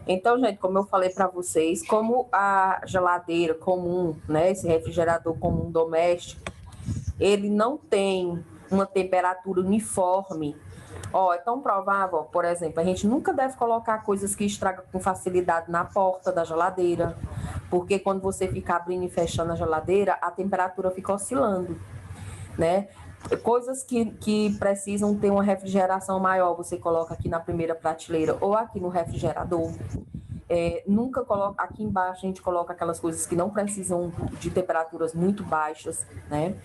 Então, gente, como eu falei para vocês, como a geladeira comum, né, esse refrigerador comum doméstico, ele não tem uma temperatura uniforme. Ó, é tão provável, por exemplo, a gente nunca deve colocar coisas que estragam com facilidade na porta da geladeira, porque quando você fica abrindo e fechando a geladeira, a temperatura fica oscilando, né? Coisas que precisam ter uma refrigeração maior, você coloca aqui na primeira prateleira ou aqui no refrigerador. Nunca coloca, aqui embaixo a gente coloca aquelas coisas que não precisam de temperaturas muito baixas, né?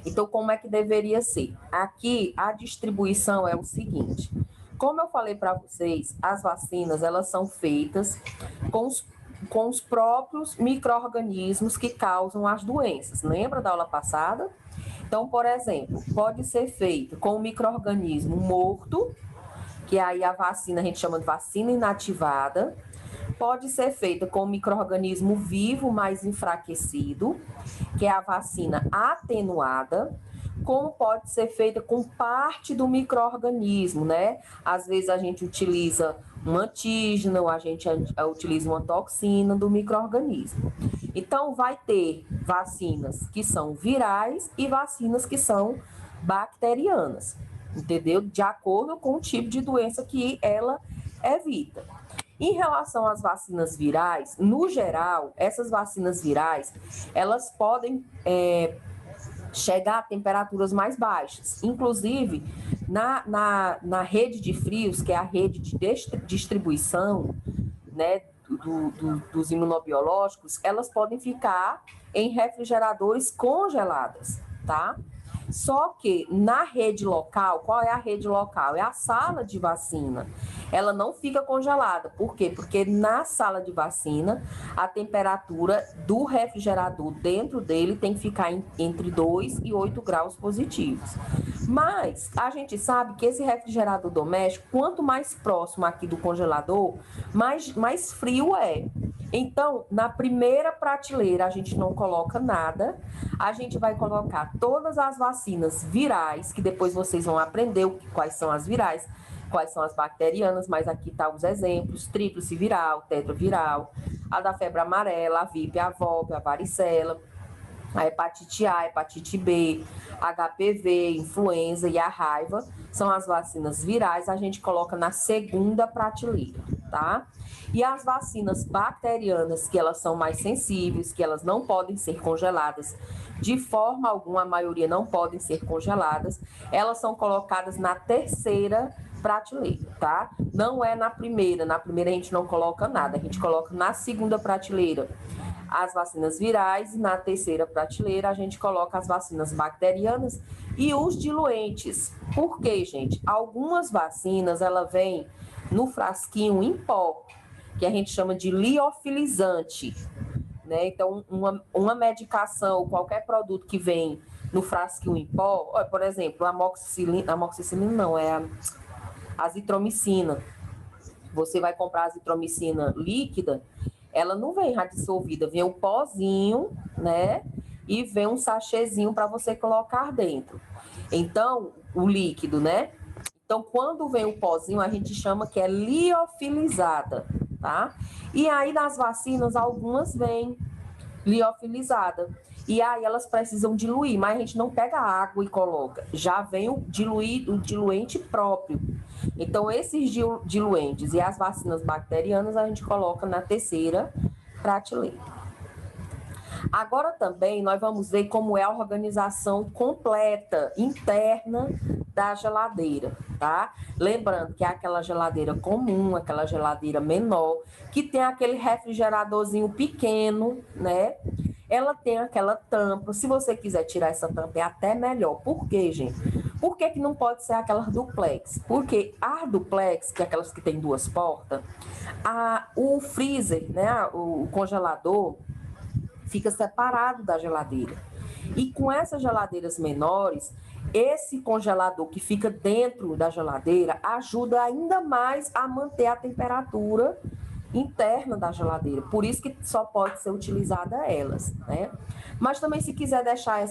Então, como é que deveria ser? Aqui, a distribuição é o seguinte. Como eu falei para vocês, as vacinas, elas são feitas com os próprios micro-organismos que causam as doenças. Lembra da aula passada? Então, por exemplo, pode ser feito com um micro-organismo morto, que aí a vacina a gente chama de vacina inativada. Pode ser feita com um micro-organismo vivo mais enfraquecido, que é a vacina atenuada, como pode ser feita com parte do micro-organismo, né? Às vezes a gente utiliza um antígeno, a gente utiliza uma toxina do micro-organismo. Então, vai ter vacinas que são virais e vacinas que são bacterianas, entendeu? De acordo com o tipo de doença que ela evita. Em relação às vacinas virais, no geral, essas vacinas virais, elas podem chegar a temperaturas mais baixas. Inclusive, na rede de frios, que é a rede de distribuição, né, dos imunobiológicos, elas podem ficar em refrigeradores congeladas, tá? Só que na rede local, qual é a rede local? É a sala de vacina. Ela não fica congelada. Por quê? Porque na sala de vacina, a temperatura do refrigerador dentro dele tem que ficar entre 2 e 8 graus positivos. Mas a gente sabe que esse refrigerador doméstico, quanto mais próximo aqui do congelador, mais frio é. Então, na primeira prateleira, a gente não coloca nada, a gente vai colocar todas as vacinas virais, que depois vocês vão aprender quais são as virais, quais são as bacterianas, mas aqui tá os exemplos: tríplice viral, tetraviral, a da febre amarela, a VIP, a VOP, a varicela, a hepatite A, hepatite B, HPV, influenza e a raiva, são as vacinas virais, a gente coloca na segunda prateleira, tá? E as vacinas bacterianas, que elas são mais sensíveis, que elas não podem ser congeladas de forma alguma, a maioria não podem ser congeladas, elas são colocadas na terceira prateleira, tá? Não é na primeira a gente não coloca nada, a gente coloca na segunda prateleira as vacinas virais e na terceira prateleira a gente coloca as vacinas bacterianas e os diluentes. Por quê, gente? Algumas vacinas, ela vem no frasquinho em pó, que a gente chama de liofilizante, né? Então, uma medicação, qualquer produto que vem no frasquinho em pó, por exemplo, a amoxicilina não, é a azitromicina. Você vai comprar a azitromicina líquida, ela não vem já dissolvida, vem um pozinho, né? E vem um sachêzinho para você colocar dentro. Então, o líquido, né? Então, quando vem o pozinho, a gente chama que é liofilizada, tá? E aí, nas vacinas, algumas vêm liofilizada. E aí, elas precisam diluir, mas a gente não pega água e coloca. Já vem o diluente próprio. Então, esses diluentes e as vacinas bacterianas, a gente coloca na terceira prateleira. Agora também nós vamos ver como é a organização completa, interna da geladeira, tá? Lembrando que é aquela geladeira comum, aquela geladeira menor, que tem aquele refrigeradorzinho pequeno, né? Ela tem aquela tampa. Se você quiser tirar essa tampa, é até melhor. Por quê, gente? Por que não pode ser aquelas duplex? Porque a duplex, que é aquelas que tem duas portas, o freezer, né? O congelador, fica separado da geladeira. E com essas geladeiras menores, esse congelador que fica dentro da geladeira ajuda ainda mais a manter a temperatura interna da geladeira. Por isso que só pode ser utilizada elas, né? Mas também, se quiser deixar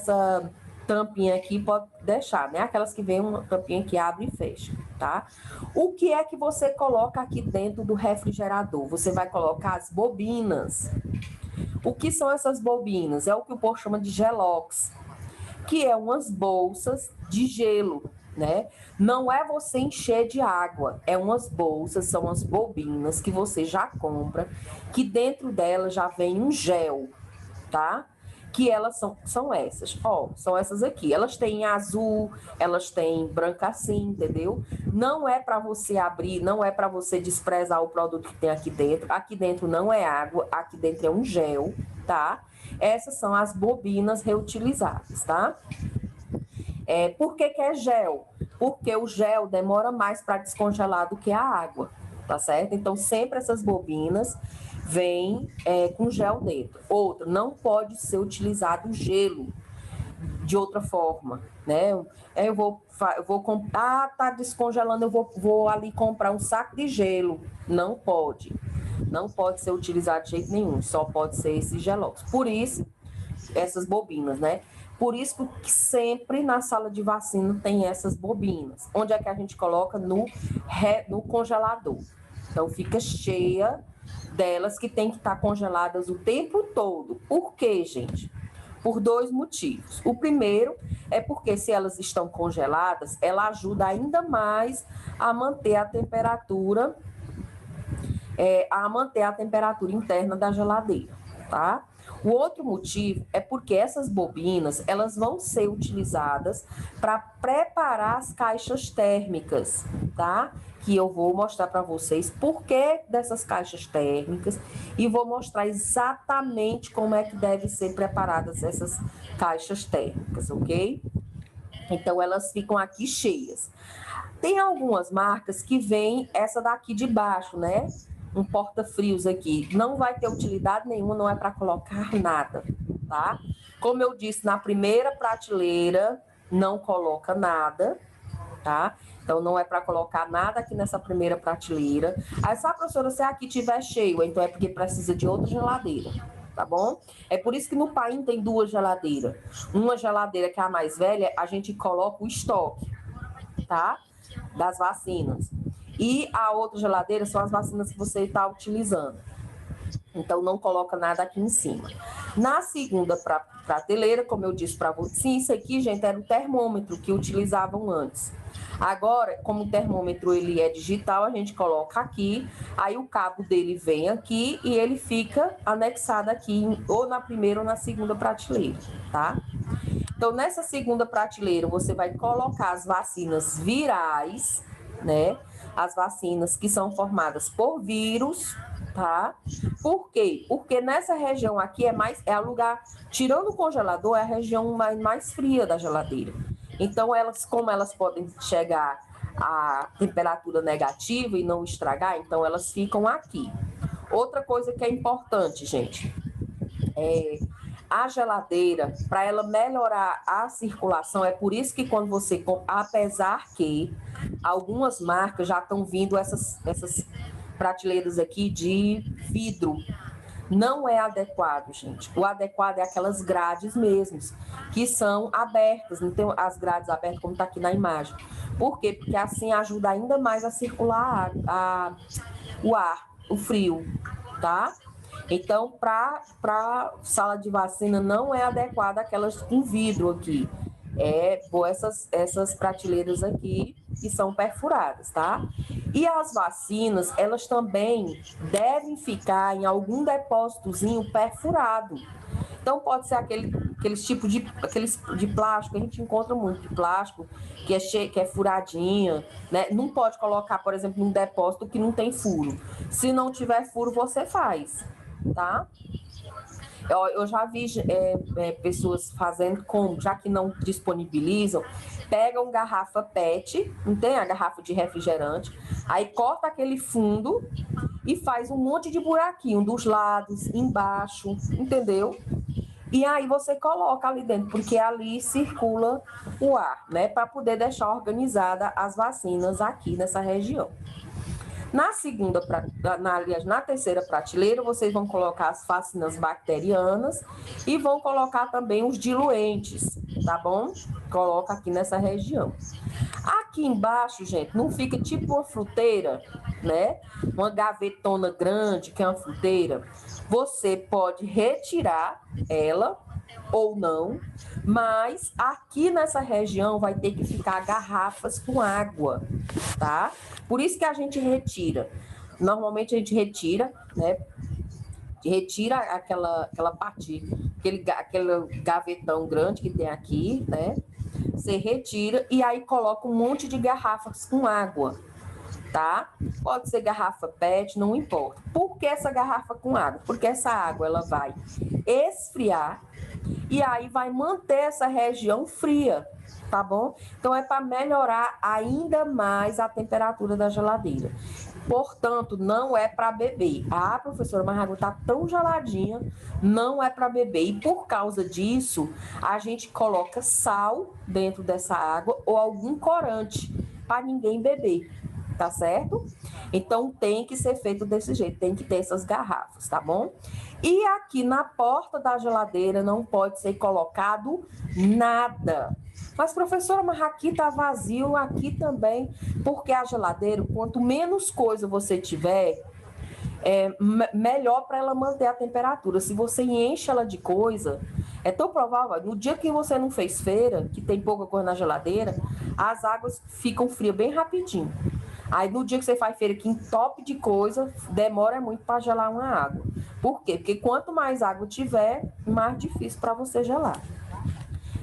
tampinha aqui, pode deixar, né? Aquelas que vem uma tampinha que abre e fecha, tá? O que é que você coloca aqui dentro do refrigerador? Você vai colocar as bobinas. O que são essas bobinas? É o que o povo chama de gelox, que é umas bolsas de gelo, né? Não é você encher de água, é umas bolsas, são umas bobinas que você já compra, que dentro dela já vem um gel, tá? Que elas são essas, ó, são essas aqui. Elas têm azul, elas têm branca assim, entendeu? Não é para você abrir, não é para você desprezar o produto que tem aqui dentro. Aqui dentro não é água, aqui dentro é um gel, tá? Essas são as bobinas reutilizáveis, tá? Por que é gel? Porque o gel demora mais para descongelar do que a água, tá certo? Então, sempre essas bobinas vêm com gel dentro. Outra, não pode ser utilizado gelo de outra forma, né? Eu vou comprar, tá descongelando, eu vou ali comprar um saco de gelo. Não pode. Não pode ser utilizado de jeito nenhum, só pode ser esse gelox. Por isso, essas bobinas, né? Por isso que sempre na sala de vacina tem essas bobinas. Onde é que a gente coloca? No congelador. Então, fica cheia delas que tem que estar congeladas o tempo todo. Por quê, gente? Por dois motivos. O primeiro é porque se elas estão congeladas, ela ajuda ainda mais a manter a temperatura, interna da geladeira, tá? O outro motivo é porque essas bobinas, elas vão ser utilizadas para preparar as caixas térmicas, tá? Que eu vou mostrar para vocês por que dessas caixas térmicas e vou mostrar exatamente como é que devem ser preparadas essas caixas térmicas, ok? Então, elas ficam aqui cheias. Tem algumas marcas que vêm essa daqui de baixo, né? Um porta-frios aqui. Não vai ter utilidade nenhuma, não é para colocar nada, tá? Como eu disse, na primeira prateleira não coloca nada, tá? Então, não é para colocar nada aqui nessa primeira prateleira. Aí, se a professora, se aqui tiver cheio, então é porque precisa de outra geladeira, tá bom? É por isso que no Paim tem duas geladeiras. Uma geladeira que é a mais velha, a gente coloca o estoque, tá? Das vacinas. E a outra geladeira são as vacinas que você está utilizando. Então, não coloca nada aqui em cima. Na segunda prateleira, como eu disse para você, sim, isso aqui, gente, era o termômetro que utilizavam antes. Agora, como o termômetro ele é digital, a gente coloca aqui, aí o cabo dele vem aqui e ele fica anexado aqui, ou na primeira ou na segunda prateleira, tá? Então, nessa segunda prateleira, você vai colocar as vacinas virais, né? As vacinas que são formadas por vírus, tá? Por quê? Porque nessa região aqui é o lugar, tirando o congelador, é a região mais fria da geladeira. Então, como elas podem chegar a temperatura negativa e não estragar, então elas ficam aqui. Outra coisa que é importante, gente, a geladeira, para ela melhorar a circulação, é por isso que quando você, apesar que algumas marcas já estão vindo essas prateleiras aqui de vidro, não é adequado, gente. O adequado é aquelas grades mesmo, que são abertas, não tem as grades abertas como está aqui na imagem. Por quê? Porque assim ajuda ainda mais a circular o ar, o frio, tá? Então, para sala de vacina não é adequada aquelas com vidro aqui. Por essas prateleiras aqui que são perfuradas, tá? E as vacinas, elas também devem ficar em algum depósitozinho perfurado. Então, pode ser aqueles tipos de plástico, a gente encontra muito de plástico, que é furadinha, né? Não pode colocar, por exemplo, num depósito que não tem furo. Se não tiver furo, você faz, tá? Eu já vi pessoas fazendo como, já que não disponibilizam, pegam garrafa PET, não tem a garrafa de refrigerante, aí corta aquele fundo e faz um monte de buraquinho dos lados, embaixo, entendeu? E aí você coloca ali dentro, porque ali circula o ar, né? Para poder deixar organizada as vacinas aqui nessa região. Na segunda, aliás, na terceira prateleira, vocês vão colocar as vacinas bacterianas e vão colocar também os diluentes, tá bom? Coloca aqui nessa região. Aqui embaixo, gente, não fica tipo uma fruteira, né? Uma gavetona grande, que é uma fruteira. Você pode retirar ela ou não, mas aqui nessa região vai ter que ficar garrafas com água, tá? Por isso que a gente retira. Normalmente a gente retira, né? Retira aquela parte, aquele gavetão grande que tem aqui, né? Você retira e aí coloca um monte de garrafas com água, tá? Pode ser garrafa PET, não importa. Por que essa garrafa com água? Porque essa água ela vai esfriar e aí vai manter essa região fria, tá bom? Então é para melhorar ainda mais a temperatura da geladeira. Portanto, não é para beber. Ah, professora, mas a água está tão geladinha, não é para beber. E por causa disso, a gente coloca sal dentro dessa água ou algum corante para ninguém beber, tá certo? Então tem que ser feito desse jeito, tem que ter essas garrafas, tá bom? E aqui na porta da geladeira não pode ser colocado nada. Mas, professora, mas aqui está vazio, aqui também, porque a geladeira, quanto menos coisa você tiver, melhor para ela manter a temperatura. Se você enche ela de coisa, é tão provável, no dia que você não fez feira, que tem pouca coisa na geladeira, as águas ficam frias bem rapidinho. Aí no dia que você faz feira que entope de coisa, demora muito para gelar uma água. Por quê? Porque quanto mais água tiver, mais difícil para você gelar.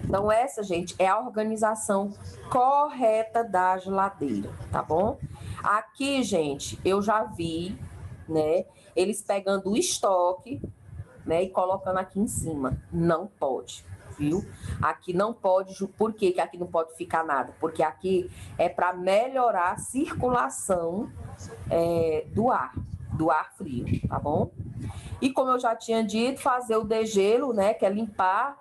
Então, essa, gente, é a organização correta da geladeira, tá bom? Aqui, gente, eu já vi, né, eles pegando o estoque, né, e colocando aqui em cima. Não pode, viu? Aqui não pode. Por que aqui não pode ficar nada? Porque aqui é para melhorar a circulação do ar frio, tá bom? E como eu já tinha dito, fazer o degelo, né, que é limpar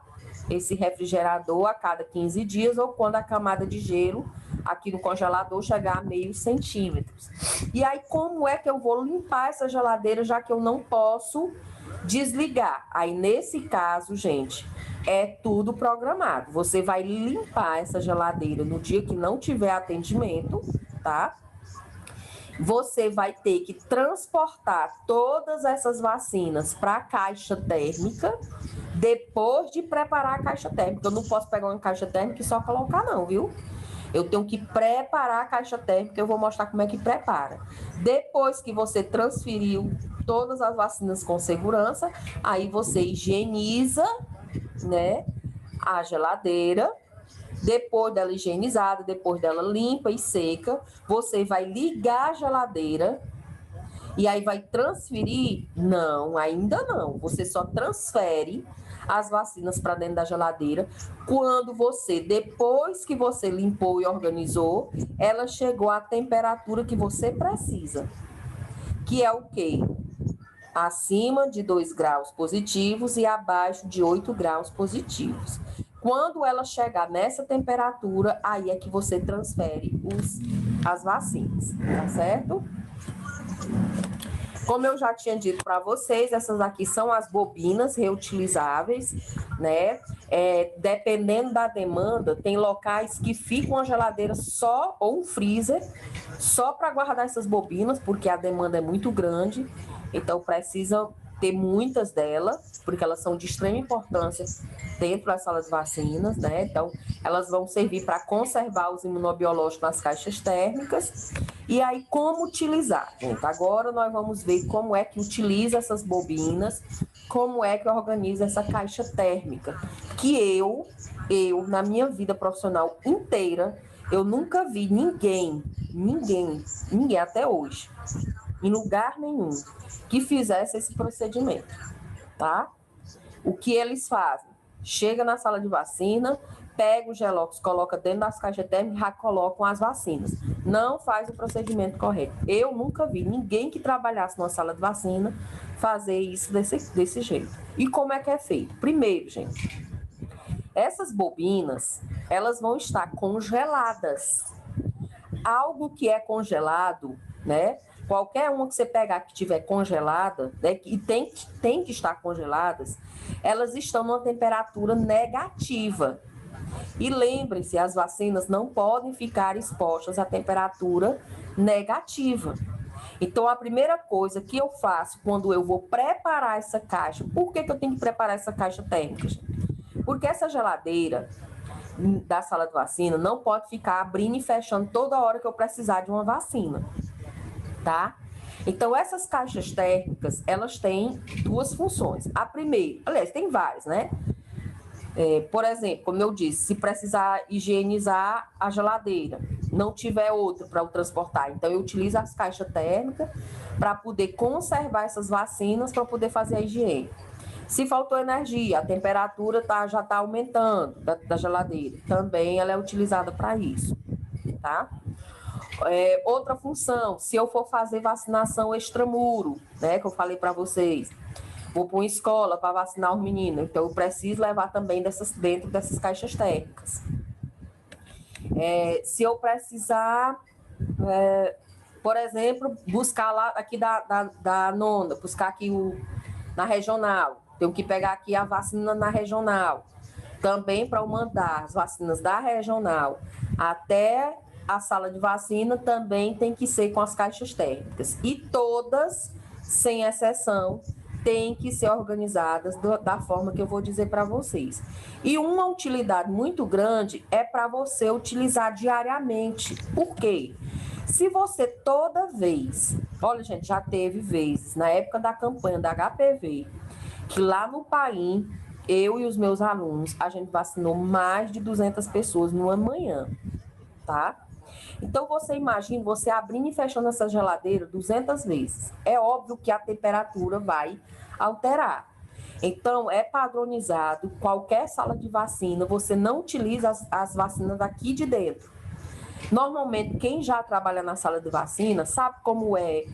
esse refrigerador a cada 15 dias ou quando a camada de gelo aqui no congelador chegar a meio centímetros. E aí, como é que eu vou limpar essa geladeira, já que eu não posso desligar? Aí, nesse caso, gente, é tudo programado. Você vai limpar essa geladeira no dia que não tiver atendimento, tá? Você vai ter que transportar todas essas vacinas para a caixa térmica depois de preparar a caixa térmica. Eu não posso pegar uma caixa térmica e só colocar não, viu? Eu tenho que preparar a caixa térmica, eu vou mostrar como é que prepara. Depois que você transferiu todas as vacinas com segurança, aí você higieniza, né, a geladeira. Depois dela higienizada, depois dela limpa e seca, você vai ligar a geladeira e aí vai transferir? Não, ainda não. Você só transfere as vacinas para dentro da geladeira quando você, depois que você limpou e organizou, ela chegou à temperatura que você precisa. Que é o quê? Acima de 2 graus positivos e abaixo de 8 graus positivos. Quando ela chegar nessa temperatura, aí é que você transfere as vacinas, tá certo? Como eu já tinha dito para vocês, essas aqui são as bobinas reutilizáveis, né? Dependendo da demanda, tem locais que ficam a geladeira só, ou um freezer, só para guardar essas bobinas, porque a demanda é muito grande, então precisa ter muitas delas, porque elas são de extrema importância dentro das salas de vacinas, né? Então, elas vão servir para conservar os imunobiológicos nas caixas térmicas. E aí, como utilizar? Gente, agora nós vamos ver como é que utiliza essas bobinas, como é que organiza essa caixa térmica, que eu, na minha vida profissional inteira, eu nunca vi ninguém até hoje, em lugar nenhum, que fizesse esse procedimento, tá? O que eles fazem? Chega na sala de vacina, pega o Gelox, coloca dentro das caixas térmicas e já colocam as vacinas. Não faz o procedimento correto. Eu nunca vi ninguém que trabalhasse numa sala de vacina fazer isso desse jeito. E como é que é feito? Primeiro, gente, essas bobinas, elas vão estar congeladas. Algo que é congelado, né? qualquer uma que você pegar que estiver congelada, né, e tem que estar congeladas, elas estão numa temperatura negativa. E lembre-se, as vacinas não podem ficar expostas à temperatura negativa. Então, a primeira coisa que eu faço quando eu vou preparar essa caixa, por que eu tenho que preparar essa caixa térmica? Porque essa geladeira da sala de vacina não pode ficar abrindo e fechando toda hora que eu precisar de uma vacina, tá? Então, essas caixas térmicas, elas têm duas funções. A primeira, aliás, tem várias, né? Por exemplo, como eu disse, se precisar higienizar a geladeira, não tiver outra para o transportar, então eu utilizo as caixas térmicas para poder conservar essas vacinas, para poder fazer a higiene. Se faltou energia, a temperatura já está aumentando da geladeira, também ela é utilizada para isso, tá? Outra função, se eu for fazer vacinação extramuro, né, que eu falei para vocês, vou para uma escola para vacinar os meninos, então eu preciso levar também dentro dessas caixas térmicas. Se eu precisar, por exemplo, buscar lá aqui da nona, buscar aqui na regional, tenho que pegar aqui a vacina na regional, também para eu mandar as vacinas da regional até a sala de vacina, também tem que ser com as caixas térmicas. E todas, sem exceção, têm que ser organizadas da forma que eu vou dizer para vocês. E uma utilidade muito grande é para você utilizar diariamente. Por quê? Se você toda vez... Olha, gente, já teve vezes, na época da campanha da HPV, que lá no Paim, eu e os meus alunos, a gente vacinou mais de 200 pessoas numa manhã, tá? Então, você imagina, você abrindo e fechando essa geladeira 200 vezes. É óbvio que a temperatura vai alterar. Então, é padronizado, qualquer sala de vacina, você não utiliza as vacinas daqui de dentro. Normalmente, quem já trabalha na sala de vacina sabe como é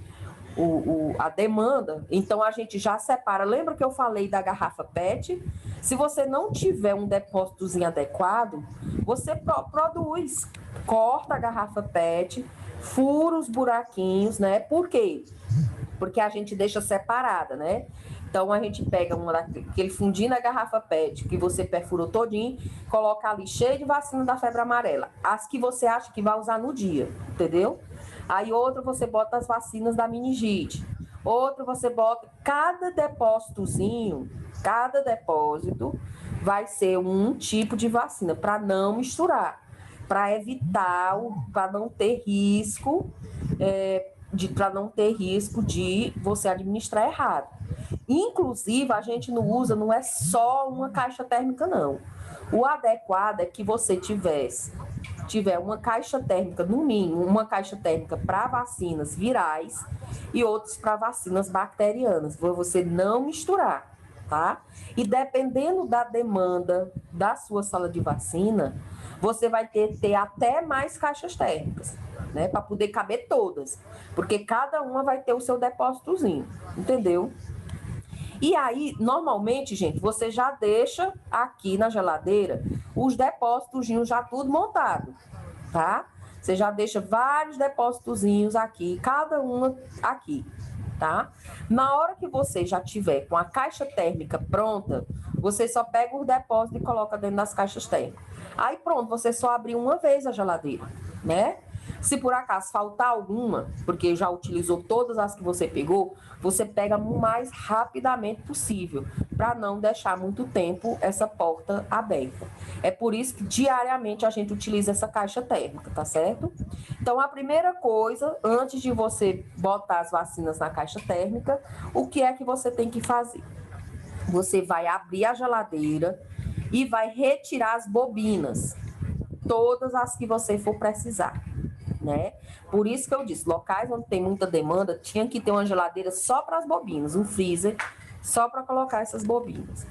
a demanda, então a gente já separa. Lembra que eu falei da garrafa PET? Se você não tiver um depósitozinho adequado, você produz, corta a garrafa PET, fura os buraquinhos, né? Por quê? Porque a gente deixa separada, né? Então, a gente pega aquele fundinho da garrafa PET, que você perfurou todinho, coloca ali cheio de vacina da febre amarela. As que você acha que vai usar no dia, entendeu? Aí, outra você bota as vacinas da meningite. Outra você bota... Cada depósitozinho, cada depósito vai ser um tipo de vacina, para não misturar, para evitar, para não ter risco... para não ter risco de você administrar errado. Inclusive, a gente não usa, não é só uma caixa térmica, não. O adequado é que você tiver uma caixa térmica, no mínimo, uma caixa térmica para vacinas virais e outros para vacinas bacterianas, para você não misturar, tá? E dependendo da demanda da sua sala de vacina, você vai ter até mais caixas térmicas, né? Para poder caber todas, porque cada uma vai ter o seu depósitozinho, entendeu? E aí, normalmente, gente, você já deixa aqui na geladeira os depósitozinhos já tudo montado, tá? Você já deixa vários depósitozinhos aqui, cada uma aqui, tá? Na hora que você já tiver com a caixa térmica pronta, você só pega os depósitos e coloca dentro das caixas térmicas. Aí pronto, você só abre uma vez a geladeira, né? Se por acaso faltar alguma, porque já utilizou todas as que você pegou, você pega o mais rapidamente possível, para não deixar muito tempo essa porta aberta. É por isso que diariamente a gente utiliza essa caixa térmica, tá certo? Então, a primeira coisa, antes de você botar as vacinas na caixa térmica, o que é que você tem que fazer? Você vai abrir a geladeira e vai retirar as bobinas, todas as que você for precisar, né? Por isso que eu disse, locais onde tem muita demanda, tinha que ter uma geladeira só para as bobinas, um freezer só para colocar essas bobinas.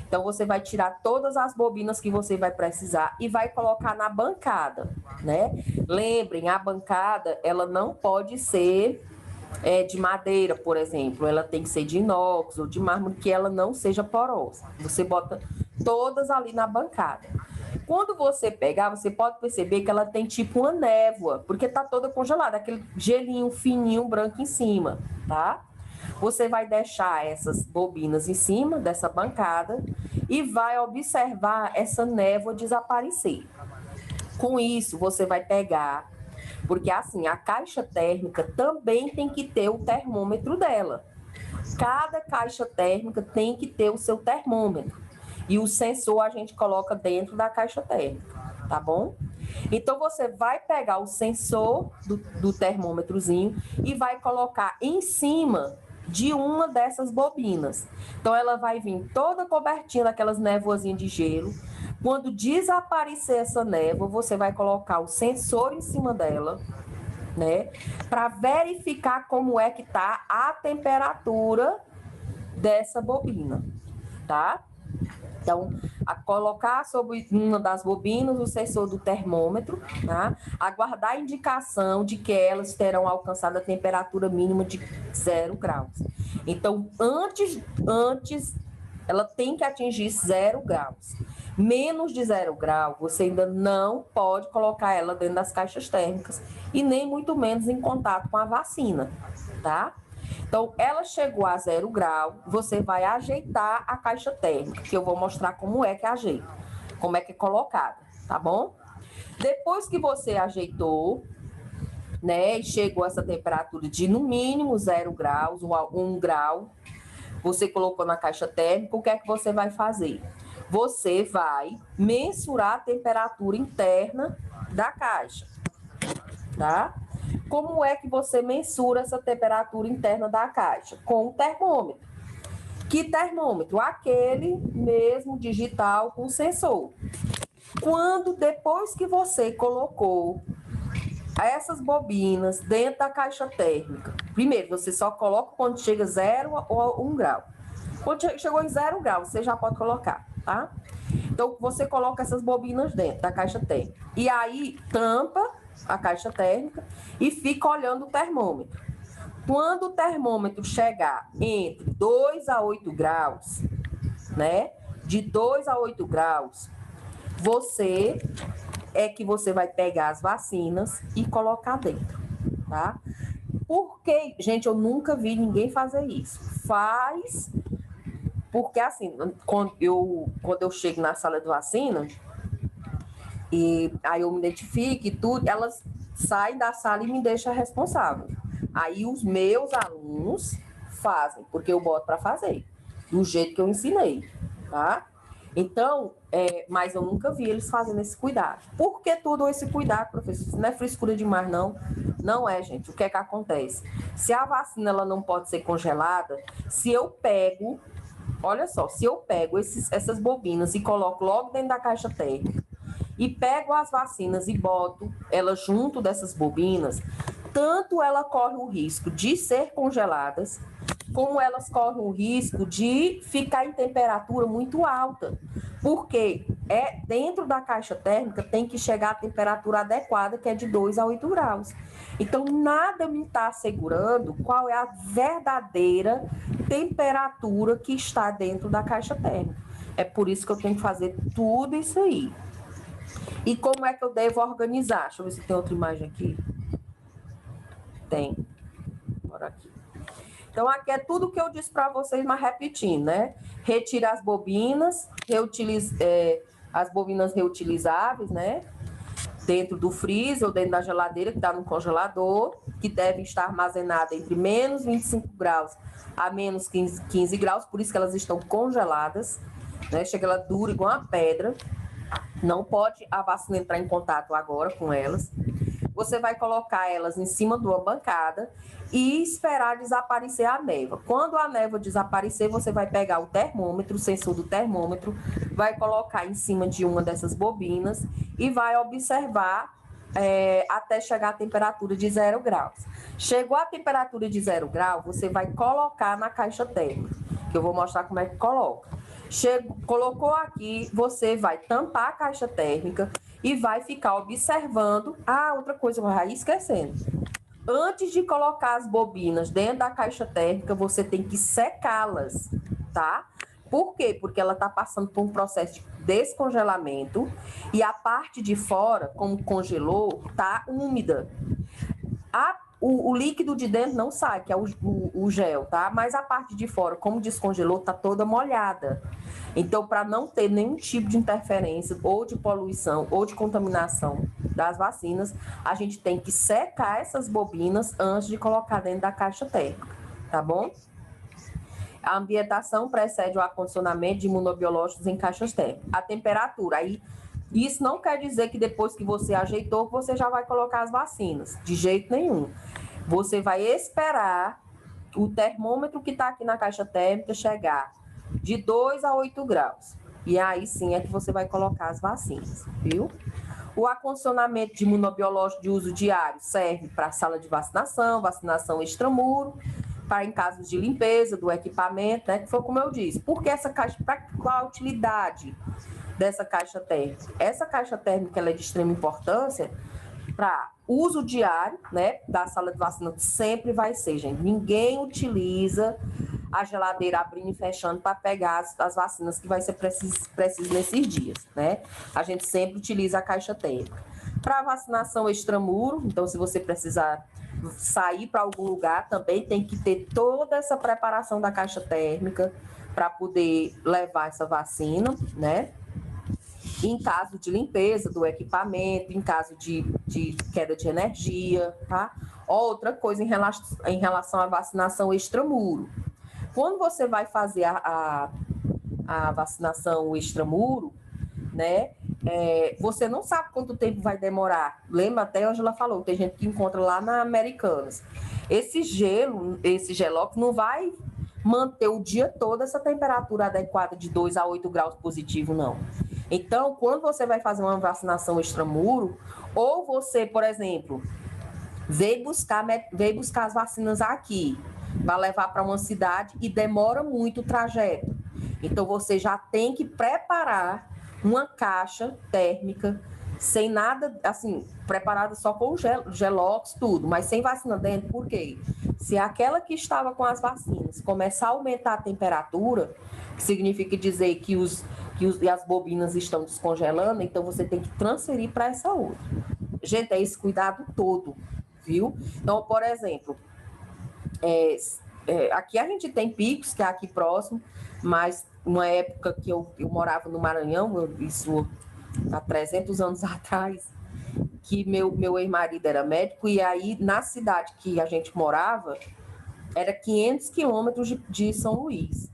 Então, você vai tirar todas as bobinas que você vai precisar e vai colocar na bancada, né? Lembrem, a bancada, ela não pode ser de madeira, por exemplo. Ela tem que ser de inox ou de mármore, que ela não seja porosa. Você bota todas ali na bancada. Quando você pegar, você pode perceber que ela tem tipo uma névoa, porque tá toda congelada, aquele gelinho fininho branco em cima, tá? Você vai deixar essas bobinas em cima dessa bancada e vai observar essa névoa desaparecer. Com isso, você vai pegar, porque assim, a caixa térmica também tem que ter o termômetro dela. Cada caixa térmica tem que ter o seu termômetro. E o sensor a gente coloca dentro da caixa térmica, tá bom? Então, você vai pegar o sensor do termômetrozinho e vai colocar em cima de uma dessas bobinas. Então, ela vai vir toda cobertinha daquelas névoazinhas de gelo. Quando desaparecer essa névoa, você vai colocar o sensor em cima dela, né? Para verificar como é que tá a temperatura dessa bobina, tá? Então, a colocar sobre uma das bobinas o sensor do termômetro, tá? Aguardar a indicação de que elas terão alcançado a temperatura mínima de 0 graus. Então, antes ela tem que atingir 0 graus. Menos de 0 grau, você ainda não pode colocar ela dentro das caixas térmicas e nem muito menos em contato com a vacina, tá? Então, ela chegou a 0 grau, você vai ajeitar a caixa térmica, que eu vou mostrar como é que ajeita, como é que é colocada, tá bom? Depois que você ajeitou, né, e chegou a essa temperatura de no mínimo 0 graus ou 1 grau, você colocou na caixa térmica, o que é que você vai fazer? Você vai mensurar a temperatura interna da caixa, tá? Como é que você mensura essa temperatura interna da caixa? Com o termômetro. Que termômetro? Aquele mesmo digital com sensor. Depois que você colocou essas bobinas dentro da caixa térmica, primeiro, você só coloca quando chega 0 ou 1 grau. Quando chegou em 0 grau, você já pode colocar, tá? Então, você coloca essas bobinas dentro da caixa térmica. E aí, tampa a caixa térmica e fica olhando o termômetro. Quando o termômetro chegar entre 2 a 8 graus, né? De 2 a 8 graus, você vai pegar as vacinas e colocar dentro, tá? Porque, gente, eu nunca vi ninguém fazer isso. Faz, porque assim, quando eu chego na sala de vacina, e aí eu me identifico e tudo, elas saem da sala e me deixam responsável. Aí os meus alunos fazem, porque eu boto para fazer, do jeito que eu ensinei, tá? Então, mas eu nunca vi eles fazendo esse cuidado. Por que todo esse cuidado, professor? Isso não é frescura demais, não. Não é, gente. O que é que acontece? Se a vacina ela não pode ser congelada, se eu pego, olha só, se eu pego essas bobinas e coloco logo dentro da caixa térmica, e pego as vacinas e boto elas junto dessas bobinas, tanto ela corre o risco de ser congeladas, como elas correm o risco de ficar em temperatura muito alta. Porque dentro da caixa térmica tem que chegar à temperatura adequada, que é de 2 a 8 graus. Então, nada me está assegurando qual é a verdadeira temperatura que está dentro da caixa térmica. É por isso que eu tenho que fazer tudo isso aí. E como é que eu devo organizar? Deixa eu ver se tem outra imagem aqui. Tem. Bora aqui. Então, aqui é tudo que eu disse para vocês, mas repetindo, né? Retira as bobinas, as bobinas reutilizáveis, né? Dentro do freezer ou dentro da geladeira, que está no congelador, que deve estar armazenada entre menos 25 graus a menos 15 graus, por isso que elas estão congeladas, né? Chega ela dura igual uma pedra. Não pode a vacina entrar em contato agora com elas. Você vai colocar elas em cima de uma bancada e esperar desaparecer a névoa. Quando a névoa desaparecer, você vai pegar o termômetro, o sensor do termômetro, vai colocar em cima de uma dessas bobinas e vai observar até chegar a temperatura de 0 graus. Chegou a temperatura de 0 grau, você vai colocar na caixa térmica, que eu vou mostrar como é que coloca. Colocou aqui, você vai tampar a caixa térmica e vai ficar observando. Outra coisa, eu vou esquecendo. Antes de colocar as bobinas dentro da caixa térmica, você tem que secá-las, tá? Por quê? Porque ela está passando por um processo de descongelamento e a parte de fora, como congelou, está úmida. O líquido de dentro não sai, que é o gel, tá? Mas a parte de fora, como descongelou, tá toda molhada. Então, para não ter nenhum tipo de interferência, ou de poluição, ou de contaminação das vacinas, a gente tem que secar essas bobinas antes de colocar dentro da caixa térmica, tá bom? A ambientação precede o acondicionamento de imunobiológicos em caixas térmicas. A temperatura, aí, isso não quer dizer que depois que você ajeitou, você já vai colocar as vacinas, de jeito nenhum. Você vai esperar o termômetro que está aqui na caixa térmica chegar de 2 a 8 graus. E aí sim é que você vai colocar as vacinas, viu? O acondicionamento de imunobiológico de uso diário serve para sala de vacinação, vacinação extramuro, para em casos de limpeza do equipamento, né? Que foi como eu disse. Por que essa caixa? Para qual a utilidade dessa caixa térmica? Essa caixa térmica ela é de extrema importância para uso diário, né, da sala de vacina, sempre vai ser, gente. Ninguém utiliza a geladeira abrindo e fechando para pegar as vacinas que vai ser preciso nesses dias, né? A gente sempre utiliza a caixa térmica. Para vacinação extramuro, então se você precisar sair para algum lugar, também tem que ter toda essa preparação da caixa térmica para poder levar essa vacina, né? Em caso de limpeza do equipamento, em caso de queda de energia, tá? Outra coisa em relação à vacinação extramuro. Quando você vai fazer a vacinação extramuro, né? Você não sabe quanto tempo vai demorar. Lembra até a Angela falou, tem gente que encontra lá na Americanas. Esse gelox não vai manter o dia todo essa temperatura adequada de 2 a 8 graus positivo, não. Então, quando você vai fazer uma vacinação extramuro, ou você, por exemplo, veio buscar as vacinas aqui, vai levar para uma cidade e demora muito o trajeto. Então, você já tem que preparar uma caixa térmica, sem nada, assim, preparada só com o gelox, tudo, mas sem vacina dentro, por quê? Se aquela que estava com as vacinas começar a aumentar a temperatura, que significa dizer que as bobinas estão descongelando, então você tem que transferir para essa outra. Gente, é esse cuidado todo, viu? Então, por exemplo, aqui a gente tem picos, que é aqui próximo, mas uma época que eu morava no Maranhão, isso há 300 anos atrás, que meu ex-marido era médico, e aí na cidade que a gente morava, era 500 quilômetros de São Luís,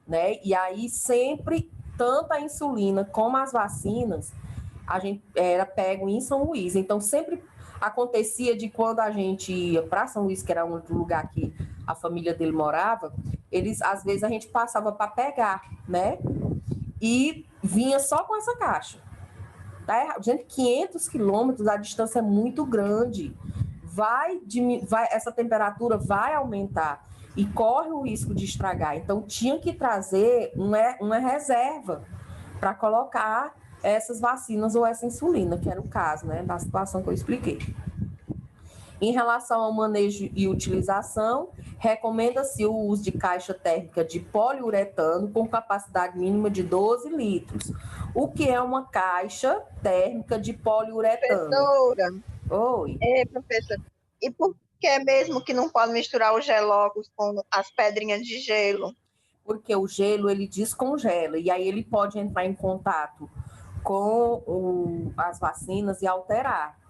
né? E aí sempre, tanto a insulina como as vacinas, a gente era pego em São Luís. Então sempre acontecia de quando a gente ia para São Luís, que era um lugar que a família dele morava, às vezes a gente passava para pegar, né? E vinha só com essa caixa. Tá? Gente, 500 quilômetros, a distância é muito grande. Essa temperatura vai aumentar e corre o risco de estragar. Então, tinha que trazer uma reserva para colocar essas vacinas ou essa insulina, que era o caso, né, da situação que eu expliquei. Em relação ao manejo e utilização, recomenda-se o uso de caixa térmica de poliuretano com capacidade mínima de 12 litros. O que é uma caixa térmica de poliuretano? Professora. Oi. Professora. E por que mesmo que não pode misturar os gelocos com as pedrinhas de gelo? Porque o gelo, ele descongela, e aí ele pode entrar em contato com as vacinas e alterar.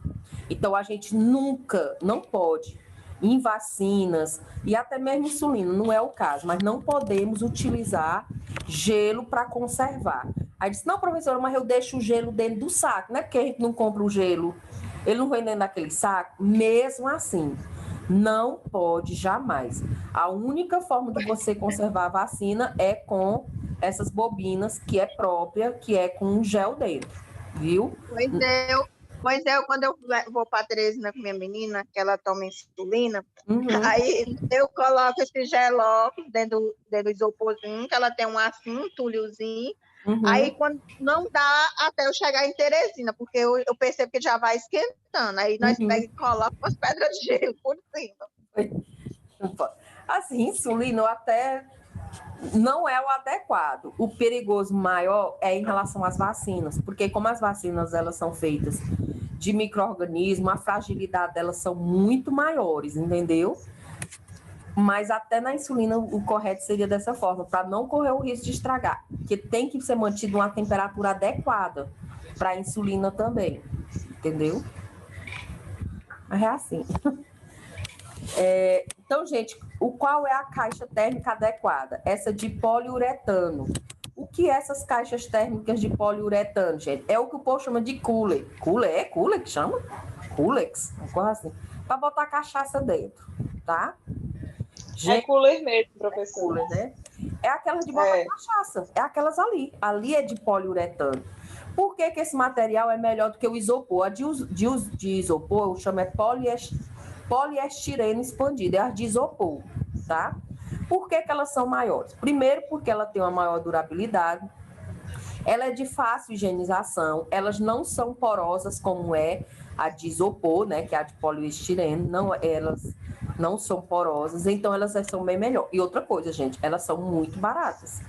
Então, a gente nunca, não pode, em vacinas, e até mesmo insulina, não é o caso, mas não podemos utilizar gelo para conservar. Aí disse, não, professora, mas eu deixo o gelo dentro do saco, não é porque a gente não compra o gelo, ele não vem dentro daquele saco? Mesmo assim, não pode jamais. A única forma de você conservar a vacina é com essas bobinas, que é própria, que é com um gel dentro, viu? Pois é, quando eu vou para a Teresina com minha menina, que ela toma insulina, aí eu coloco esse geló dentro do isoporzinho, que ela tem assim, um tulhozinho, aí quando não dá até eu chegar em Teresina, porque eu percebo que já vai esquentando, aí nós pegamos e colocamos as pedras de gelo por cima. Assim, insulina, eu até Não é o adequado. O perigoso maior é em relação às vacinas, porque como as vacinas elas são feitas de micro-organismo, a fragilidade delas são muito maiores, entendeu? Mas até na insulina o correto seria dessa forma, para não correr o risco de estragar, porque tem que ser mantido uma temperatura adequada para a insulina também, entendeu? Mas é assim. Então, gente, qual é a caixa térmica adequada? Essa de poliuretano. O que é essas caixas térmicas de poliuretano, gente? É o que o povo chama de cooler. Cooler? É cooler que chama? Coolex? Uma coisa assim. Para botar cachaça dentro, tá? Gente, é cooler mesmo, professor. É cooler, né? É aquelas de botar cachaça. É aquelas ali. Ali é de poliuretano. Por que esse material é melhor do que o isopor? A de isopor, eu chamo poliestireno expandido, é a de isopor, tá? Por que elas são maiores? Primeiro, porque ela tem uma maior durabilidade, ela é de fácil higienização, elas não são porosas como é a de isopor, né, que é a de poliestireno, elas não são porosas, então elas são bem melhor. E outra coisa, gente, elas são muito baratas.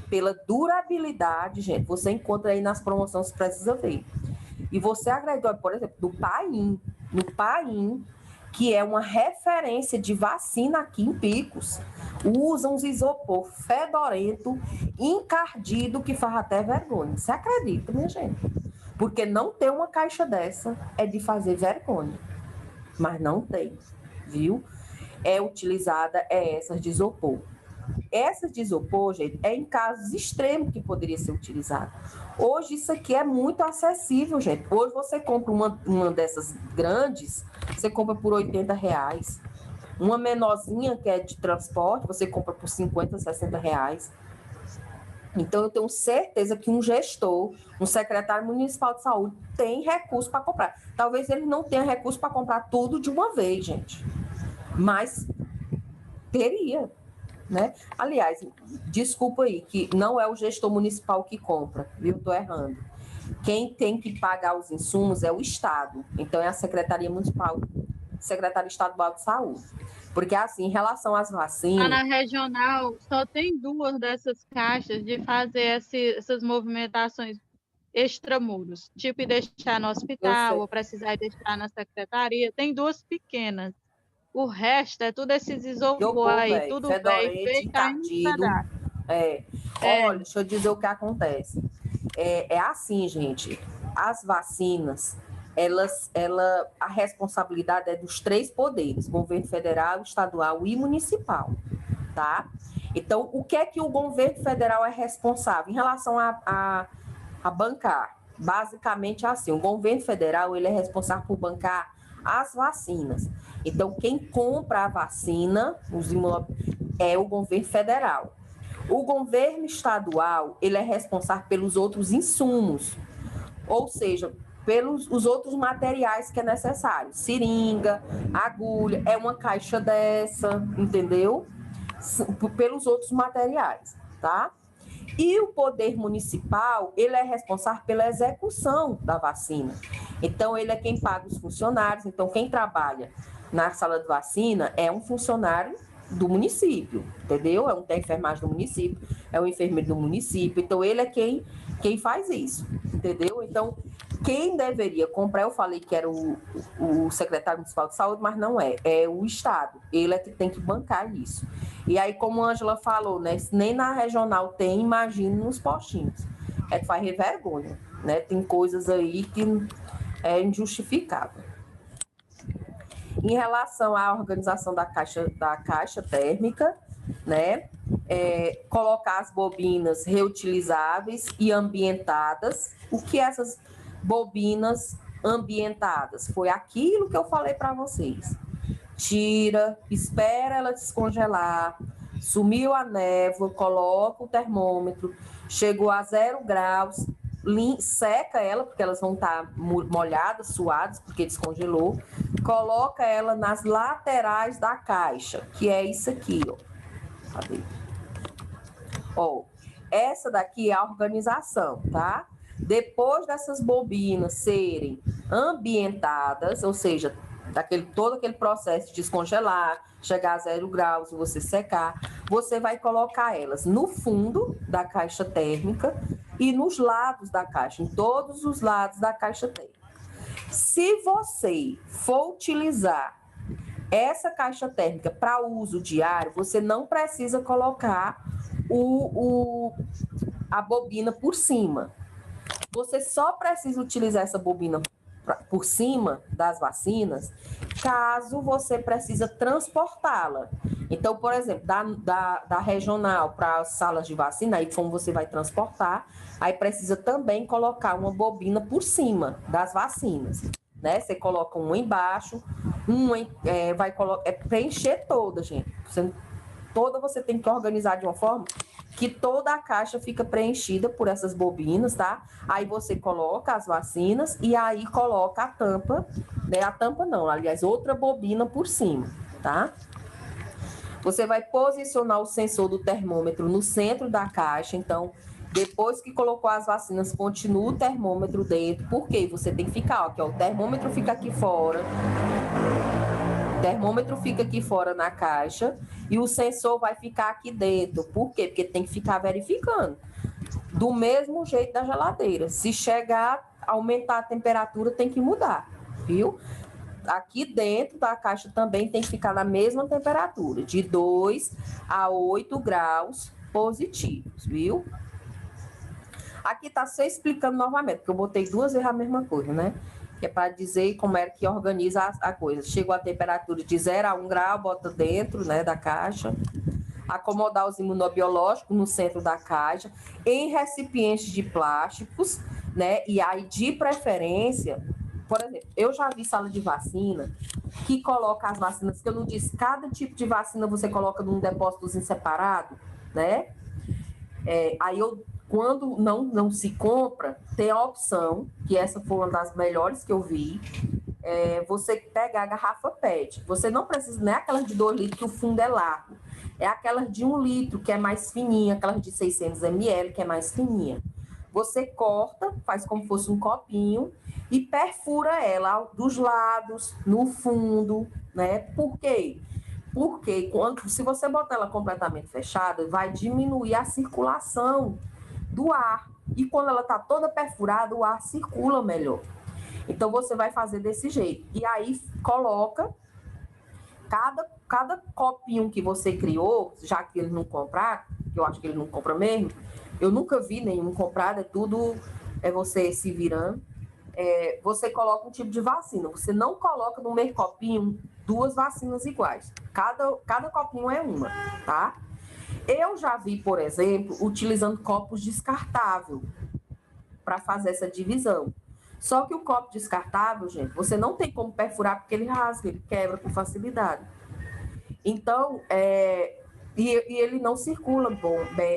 Pela durabilidade, gente, você encontra aí nas promoções, precisa ver. E você agregou, por exemplo, no Paim, que é uma referência de vacina aqui em Picos, usam uns isopor fedorento, encardido, que faz até vergonha. Você acredita, minha gente? Porque não ter uma caixa dessa é de fazer vergonha. Mas não tem, viu? É utilizada essas de isopor. Essas de isopor, gente, é em casos extremos que poderia ser utilizada. Hoje isso aqui é muito acessível, gente. Hoje você compra uma dessas grandes, você compra por R$80. Uma menorzinha, que é de transporte, você compra por R$50, R$60. Então, eu tenho certeza que um gestor, um secretário municipal de saúde, tem recurso para comprar. Talvez ele não tenha recurso para comprar tudo de uma vez, gente. Mas teria. Né? Aliás, desculpa aí, que não é o gestor municipal que compra, viu? Estou errando. Quem tem que pagar os insumos é o Estado. Então, é a Secretaria Municipal, Secretaria Estadual de Saúde. Porque, assim, em relação às vacinas... Na regional, só tem 2 dessas caixas de fazer essas movimentações extramuros. Tipo, deixar no hospital, ou precisar deixar na secretaria. Tem 2 pequenas. O resto é tudo esses isopor aí, tudo fedorente, encardido. Olha, deixa eu dizer o que acontece. É assim, gente, as vacinas, a responsabilidade é dos 3 poderes, governo federal, estadual e municipal, tá? Então, o que é que o governo federal é responsável em relação a bancar? Basicamente é assim, o governo federal, ele é responsável por bancar as vacinas. Então, quem compra a vacina, é o governo federal. O governo estadual, ele é responsável pelos outros insumos, ou seja, pelos os outros materiais que é necessário. Seringa, agulha, é uma caixa dessa, entendeu? Pelos outros materiais, tá? E o poder municipal, ele é responsável pela execução da vacina. Então, ele é quem paga os funcionários. Então, quem trabalha na sala de vacina é um funcionário do município, entendeu? É um técnico de enfermagem do município, é um enfermeiro do município. Então, ele é quem faz isso, entendeu? Então, quem deveria comprar, eu falei que era o secretário municipal de saúde, mas não é. É o Estado. Ele é que tem que bancar isso. E aí, como a Ângela falou, né? Nem na regional tem, imagine nos postinhos. É que faz vergonha, né? Tem coisas aí que é injustificável. Em relação à organização da caixa térmica, né? Colocar as bobinas reutilizáveis e ambientadas. O que essas bobinas ambientadas? Foi aquilo que eu falei para vocês. Tira, espera ela descongelar, sumiu a névoa, coloca o termômetro, chegou a 0 graus, seca ela, porque elas vão estar molhadas, suadas, porque descongelou, coloca ela nas laterais da caixa, que é isso aqui, ó. Cadê? Ó, essa daqui é a organização, tá? Depois dessas bobinas serem ambientadas, ou seja, todo aquele processo de descongelar, chegar a 0 graus e você secar, você vai colocar elas no fundo da caixa térmica e nos lados da caixa, em todos os lados da caixa térmica. Se você for utilizar essa caixa térmica para uso diário, você não precisa colocar a bobina por cima. Você só precisa utilizar essa bobina por cima das vacinas, caso você precisa transportá-la. Então, por exemplo, da regional para as salas de vacina, aí como você vai transportar, aí precisa também colocar uma bobina por cima das vacinas, né? Você coloca uma embaixo, vai preencher toda, gente. Toda você tem que organizar de uma forma que toda a caixa fica preenchida por essas bobinas, tá? Aí você coloca as vacinas e aí coloca a tampa, né? A tampa não, aliás, outra bobina por cima, tá? Você vai posicionar o sensor do termômetro no centro da caixa, então, depois que colocou as vacinas, continua o termômetro dentro, porque você tem que ficar, ó, o termômetro fica aqui fora, o termômetro fica aqui fora na caixa e o sensor vai ficar aqui dentro. Por quê? Porque tem que ficar verificando. Do mesmo jeito da geladeira. Se chegar a aumentar a temperatura, tem que mudar, viu? Aqui dentro da caixa também tem que ficar na mesma temperatura, de 2 a 8 graus positivos, viu? Aqui tá só explicando novamente, porque eu botei 2 vezes a mesma coisa, né? Que é para dizer como é que organiza a coisa. Chegou a temperatura de 0 a 1 grau, bota dentro, né, da caixa. Acomodar os imunobiológicos no centro da caixa, em recipientes de plásticos, né? E aí, de preferência, por exemplo, eu já vi sala de vacina que coloca as vacinas, que eu não disse, cada tipo de vacina você coloca num depósitozinho separado, né? Quando não se compra, tem a opção, que essa foi uma das melhores que eu vi, você pegar a garrafa PET. Você não precisa, não é aquelas de 2 litros que o fundo é largo, é aquelas de 1 litro, que é mais fininha, aquelas de 600 ml, que é mais fininha. Você corta, faz como se fosse um copinho e perfura ela dos lados, no fundo, né? Por quê? Porque se você botar ela completamente fechada, vai diminuir a circulação do ar. E quando ela está toda perfurada, o ar circula melhor. Então, você vai fazer desse jeito. E aí, coloca cada copinho que você criou, já que eles não compraram, que eu acho que eles não compram mesmo, eu nunca vi nenhum comprado, é você se virando. Você coloca um tipo de vacina. Você não coloca no meio copinho 2 vacinas iguais. Cada copinho é uma, tá? Eu já vi, por exemplo, utilizando copos descartáveis para fazer essa divisão. Só que o copo descartável, gente, você não tem como perfurar porque ele rasga, ele quebra com facilidade. Então, e ele não circula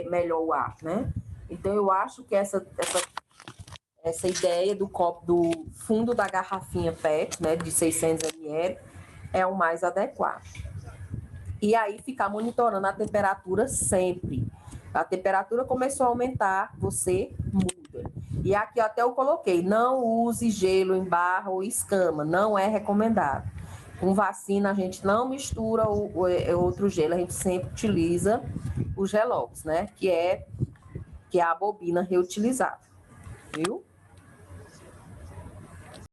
melhor o ar, né? Então, eu acho que essa ideia do copo, do fundo da garrafinha PET, né, de 600 ml, é o mais adequado. E aí, ficar monitorando a temperatura sempre. A temperatura começou a aumentar, você muda. E aqui até eu coloquei, não use gelo em barra ou escama, não é recomendado. Com vacina, a gente não mistura outro gelo, a gente sempre utiliza o Gelox, né? Que é a bobina reutilizável, viu?